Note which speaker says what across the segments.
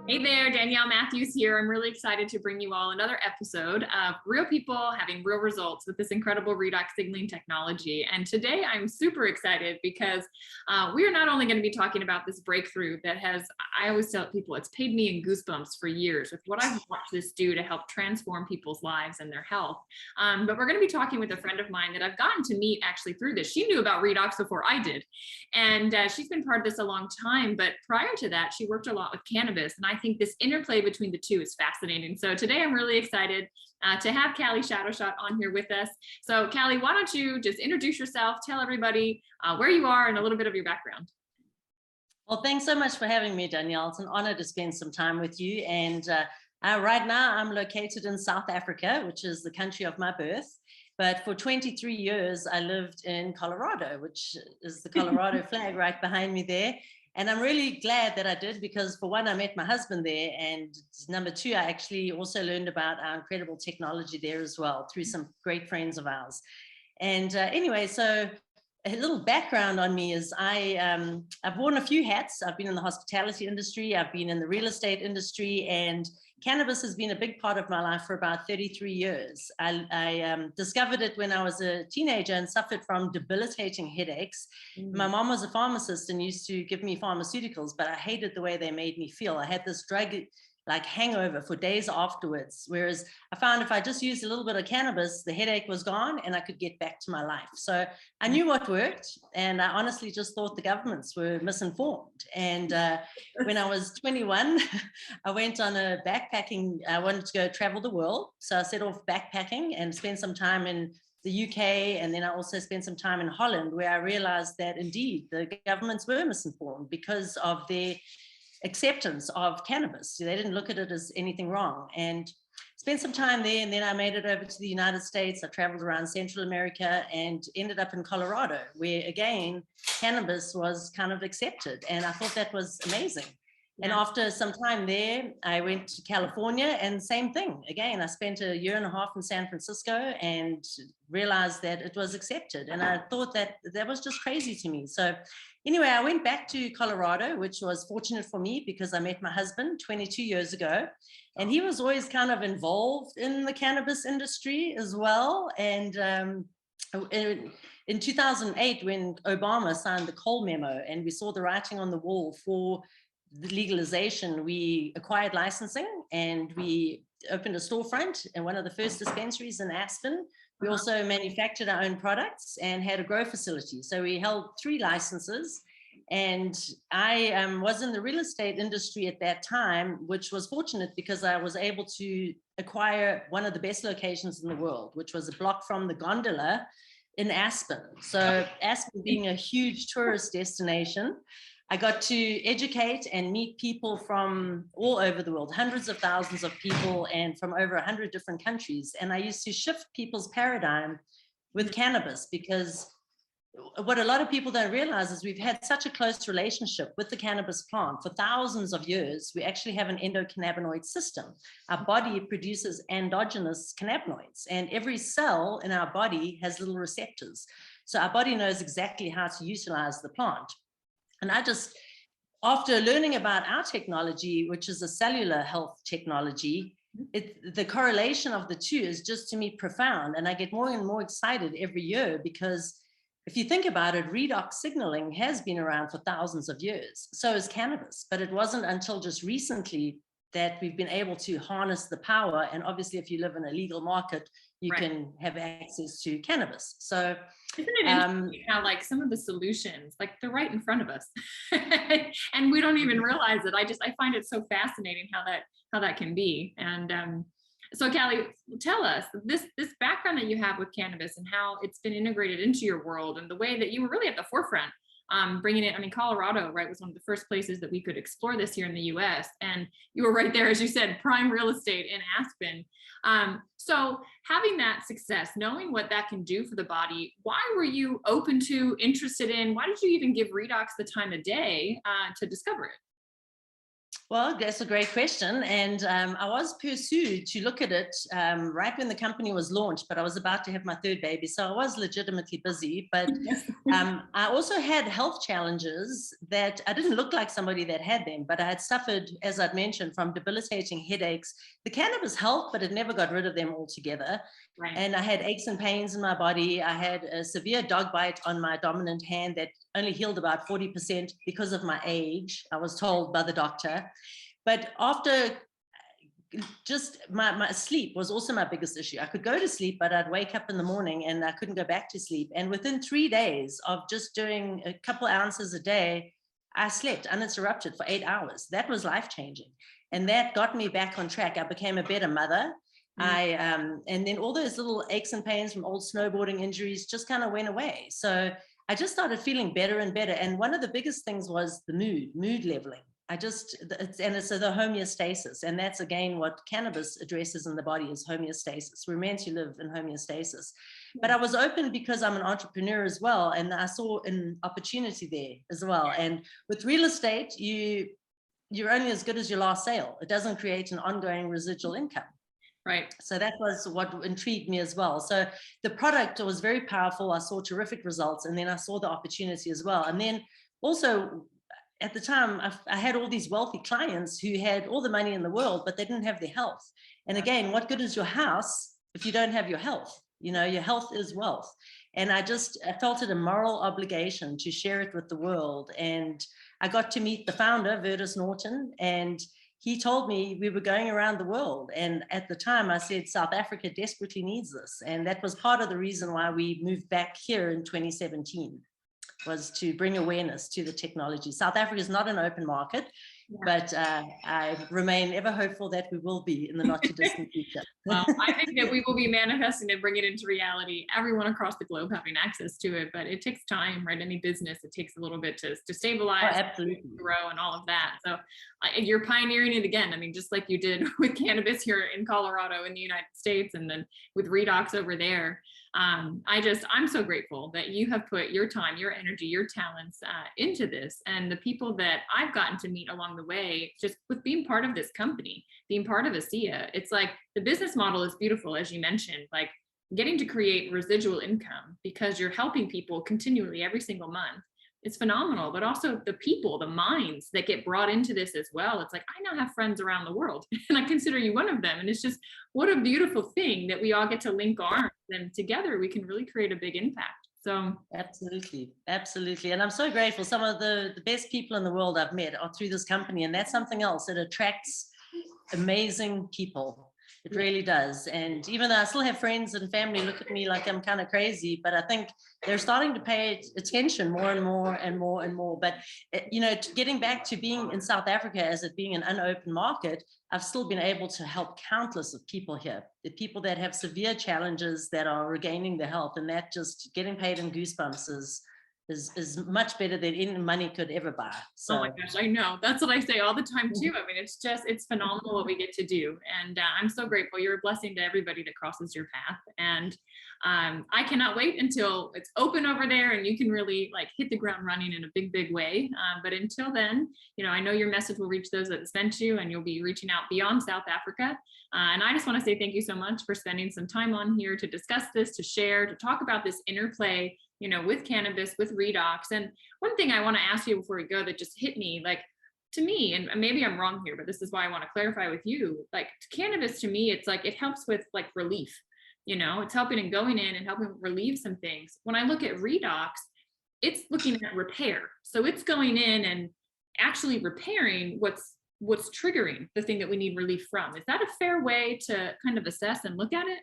Speaker 1: Hey there, Danielle Matthews here. I'm really excited to bring you all another episode of real people having real results with this incredible redox signaling technology. And today I'm super excited because we are not only going to be talking about this breakthrough that has, I always tell people, it's paid me in goosebumps for years with what I've watched this do to help transform people's lives and their health. But we're going to be talking with a friend of mine that I've gotten to meet actually through this. She knew about redox before I did. And she's been part of this a long time. But prior to that, she worked a lot with cannabis. And I think this interplay between the two is fascinating. So today I'm really excited to have Callie Shadowshot on here with us. So Callie, why don't you just introduce yourself, tell everybody where you are and a little bit of your background.
Speaker 2: Well, thanks so much for having me, Danielle. It's an honor to spend some time with you. And right now I'm located in South Africa, which is the country of my birth. But for 23 years, I lived in Colorado, which is the Colorado flag right behind me there. And I'm really glad that I did, because for one, I met my husband there. And number two, I actually also learned about our incredible technology there as well through some great friends of ours. And anyway, so a little background on me is I've worn a few hats. I've been in the hospitality industry, I've been in the real estate industry, and cannabis has been a big part of my life for about 33 years. I discovered it when I was a teenager and suffered from debilitating headaches. My mom was a pharmacist and used to give me pharmaceuticals, but I hated the way they made me feel. I had this drug like hangover for days afterwards. Whereas I found if I just used a little bit of cannabis, the headache was gone and I could get back to my life. So I knew what worked, and I honestly just thought the governments were misinformed. And when I was 21, I went on a backpacking, I wanted to go travel the world. So I set off backpacking and spent some time in the UK. And then I also spent some time in Holland, where I realized that indeed the governments were misinformed because of their acceptance of cannabis. They didn't look at it as anything wrong. And spent some time there, and then I made it over to the United States. I traveled around Central America and ended up in Colorado, where again, cannabis was kind of accepted. And I thought that was amazing. And after some time there, I went to California, and same thing. Again, I spent a year and a half in San Francisco and realized that it was accepted. And I thought that that was just crazy to me. So anyway, I went back to Colorado, which was fortunate for me because I met my husband 22 years ago. And he was always kind of involved in the cannabis industry as well. And in 2008, when Obama signed the Cole memo and we saw the writing on the wall for the legalization, we acquired licensing and we opened a storefront in one of the first dispensaries in Aspen. We also manufactured our own products and had a grow facility. So we held 3 licenses. And I was in the real estate industry at that time, which was fortunate because I was able to acquire one of the best locations in the world, which was a block from the Gondola in Aspen. So Aspen being a huge tourist destination, I got to educate and meet people from all over the world, hundreds of thousands of people, and from over 100 different countries. And I used to shift people's paradigm with cannabis, because what a lot of people don't realize is we've had such a close relationship with the cannabis plant for thousands of years. We actually have an endocannabinoid system. Our body produces endogenous cannabinoids, and every cell in our body has little receptors. So our body knows exactly how to utilize the plant. And I just, after learning about our technology, which is a cellular health technology, the correlation of the two is just, to me, profound. And I get more and more excited every year, because if you think about it, redox signaling has been around for thousands of years. So is cannabis. But it wasn't until just recently that we've been able to harness the power. And obviously, if you live in a legal market, you can have access to cannabis. So
Speaker 1: isn't it interesting how like some of the solutions, like they're right in front of us and we don't even realize it. I find it so fascinating how that can be. And so Callie, tell us this background that you have with cannabis and how it's been integrated into your world, and the way that you were really at the forefront, bringing it. I mean, Colorado, right, was one of the first places that we could explore this here in the US. And you were right there, as you said, prime real estate in Aspen. So having that success, knowing what that can do for the body, why were you interested in, why did you even give Redox the time of day to discover it?
Speaker 2: Well, that's a great question. And I was pursued to look at it right when the company was launched, but I was about to have my third baby. So I was legitimately busy. But I also had health challenges that I didn't look like somebody that had them, but I had suffered, as I'd mentioned, from debilitating headaches. The cannabis helped, but it never got rid of them altogether.
Speaker 1: Right.
Speaker 2: And I had aches and pains in my body. I had a severe dog bite on my dominant hand that only healed about 40% because of my age, I was told by the doctor. But after just my sleep was also my biggest issue. I could go to sleep, but I'd wake up in the morning and I couldn't go back to sleep. And within 3 days of just doing a couple ounces a day, I slept uninterrupted for 8 hours. That was life-changing. And that got me back on track. I became a better mother. And then all those little aches and pains from old snowboarding injuries just kind of went away. So I just started feeling better and better. And one of the biggest things was the mood leveling. It's the homeostasis. And that's again what cannabis addresses in the body is homeostasis. We're meant to live in homeostasis. But I was open because I'm an entrepreneur as well. And I saw an opportunity there as well. And with real estate, you're only as good as your last sale. It doesn't create an ongoing residual income.
Speaker 1: Right.
Speaker 2: So that was what intrigued me as well. So the product was very powerful. I saw terrific results, and then I saw the opportunity as well. And then also at the time, I had all these wealthy clients who had all the money in the world, but they didn't have their health. And again, what good is your house if you don't have your health? You know, your health is wealth. And I felt it a moral obligation to share it with the world. And I got to meet the founder, Vertus Norton, and he told me we were going around the world. And at the time I said, South Africa desperately needs this. And that was part of the reason why we moved back here in 2017, was to bring awareness to the technology. South Africa is not an open market, but I remain ever hopeful that we will be in the not too distant future.
Speaker 1: Well, I think that we will be manifesting and bring it into reality, everyone across the globe having access to it, but it takes time, right? Any business, it takes a little bit to stabilize,
Speaker 2: absolutely,
Speaker 1: grow and all of that. So you're pioneering it again. I mean, just like you did with cannabis here in Colorado in the United States, and then with Redox over there. I'm so grateful that you have put your time, your energy, your talents into this, and the people that I've gotten to meet along the way, just with being part of this company, being part of ASEA. It's like the business model is beautiful, as you mentioned, like getting to create residual income because you're helping people continually every single month. It's phenomenal, but also the people, the minds that get brought into this as well. It's like, I now have friends around the world and I consider you one of them. And it's just, what a beautiful thing that we all get to link arms, and together we can really create a big impact. So
Speaker 2: absolutely. And I'm so grateful. Some of the best people in the world I've met are through this company, and that's something else. It attracts amazing people. It really does. And even though I still have friends and family look at me like I'm kind of crazy, but I think they're starting to pay attention more and more and more and more. But, you know, getting back to being in South Africa as it being an unopened market, I've still been able to help countless of people here, the people that have severe challenges that are regaining their health, and that just getting paid in goosebumps is much better than any money could ever buy. So.
Speaker 1: Oh my gosh, I know. That's what I say all the time too. I mean, it's phenomenal what we get to do. And I'm so grateful. You're a blessing to everybody that crosses your path. And I cannot wait until it's open over there and you can really like hit the ground running in a big, big way. But until then, you know, I know your message will reach those that sent you, and you'll be reaching out beyond South Africa. And I just want to say thank you so much for spending some time on here to discuss this, to share, to talk about this interplay, you know, with cannabis, with Redox. And one thing I want to ask you before we go that just hit me, like, to me, and maybe I'm wrong here, but this is why I want to clarify with you, like cannabis to me, it's like, it helps with like relief, you know, it's helping and going in and helping relieve some things. When I look at Redox, it's looking at repair. So it's going in and actually repairing what's triggering the thing that we need relief from. Is that a fair way to kind of assess and look at it?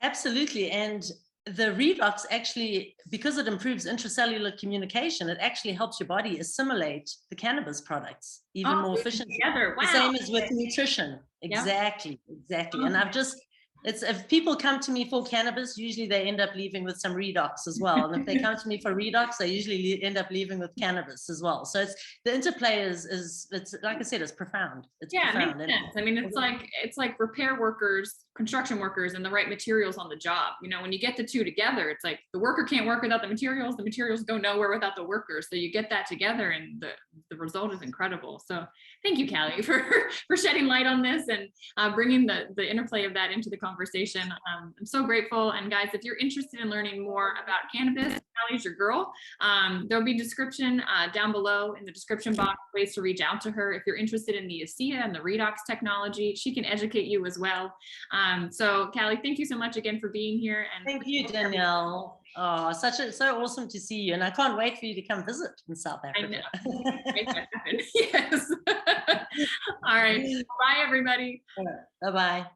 Speaker 2: Absolutely. And the Redox actually, because it improves intracellular communication, it actually helps your body assimilate the cannabis products even more efficiently.
Speaker 1: Wow.
Speaker 2: The same as with nutrition. Exactly. And if people come to me for cannabis, usually they end up leaving with some Redox as well. And if they come to me for Redox, they usually end up leaving with cannabis as well. So the interplay is it's like I said, it's profound. It's profound.
Speaker 1: It makes sense. I mean, it's like repair workers construction workers and the right materials on the job. When you get the two together, it's like the worker can't work without the materials go nowhere without the workers. So you get that together and the result is incredible. So thank you, Callie, for shedding light on this and bringing the interplay of that into the conversation. I'm so grateful. And guys, if you're interested in learning more about cannabis, Callie's your girl. There'll be description down below in the description box, ways to reach out to her. If you're interested in the ASEA and the Redox technology, she can educate you as well. So Callie, thank you so much again for being here. And
Speaker 2: thank you, Danielle. Oh, so awesome to see you. And I can't wait for you to come visit in South Africa.
Speaker 1: I know. Yes. All right. Bye, everybody.
Speaker 2: Bye-bye.